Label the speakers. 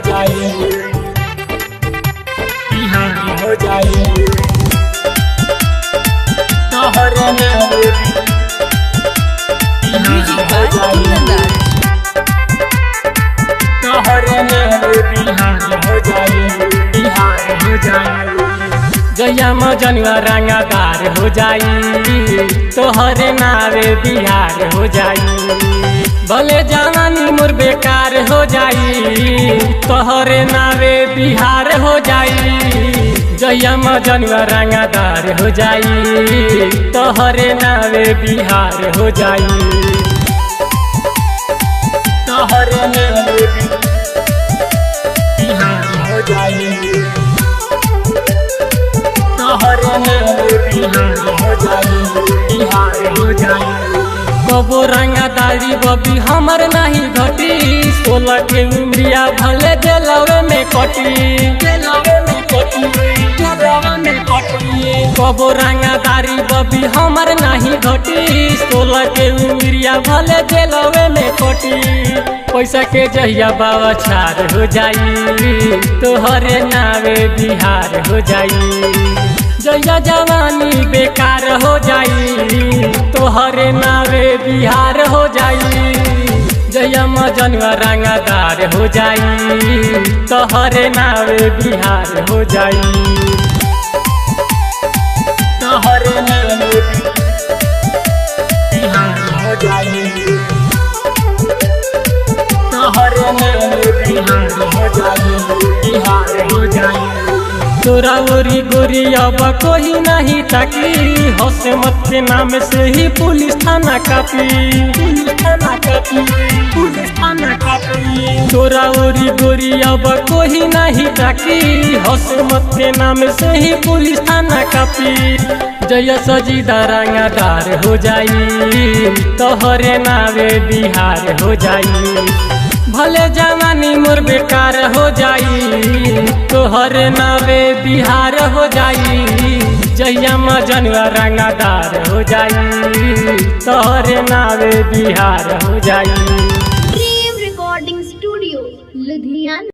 Speaker 1: जाए, बिहार हो जाए, तोहरे नावे
Speaker 2: Music
Speaker 1: बिहार हो
Speaker 2: by
Speaker 1: जाए,
Speaker 2: Kundan
Speaker 1: तोहरे नावे बिहार हो जाए, बिहार हो जाए। जया मजनुआ रंगदार हो जाई, तोहरे नावे बिहार हो जाई। भले जवानी मोर बेकार हो जाई, तोहरे नावे बिहार हो जाई। जया मजनुआ रंगदार हो जाई, तोहरे नावे बिहार हो जाई, तोहरे नावे बिहार हो जाई, तोहरे नावे बिहार हो जाई, बिहार हो जाई। कबो रंगदारी बबी हमर नहीं घटी, 16 के उम्रिया भले जेलवे में कटी, जेलवे में कटी, जेलवे में कटी। कबो रंगदारी बबी हमर नहीं घटी, 16 के उम्रिया भले जेलवे में कटी। पैसा के जहिया बाबा छार हो जाई, तोहरे नावे बिहार हो जाई। जया जवानी बेकार हो जाई, तोहरे नावे बिहार हो जाई। जया मजनुआ रंगदार हो जाई, तोहरे नावे बिहार हो जाई, तोहरे नावे बिहार हो जाई, तोहरे नावे बिहार हो जाई, बिहार हो जाई। तोरा ओरी गोरी अब कोई नहीं ताकी, हौसमत के नाम से ही पुलिस थाना कापी, पुलिस थाना कापी, पुलिस थाना कापी। तोरा ओरी गोरी अब कोई नहीं ताकी, हौसमत के नाम से ही पुलिस थाना कापी। जया सजीदा रंगदार हो जाई, तोहरे नावे बिहार हो जाई। भले जवानी मोर बेकार हो जाई, तोहरे नावे बिहार हो जाई। जहिया मजनुआ रंगदार हो जाई, तोहरे नावे बिहार हो जाई।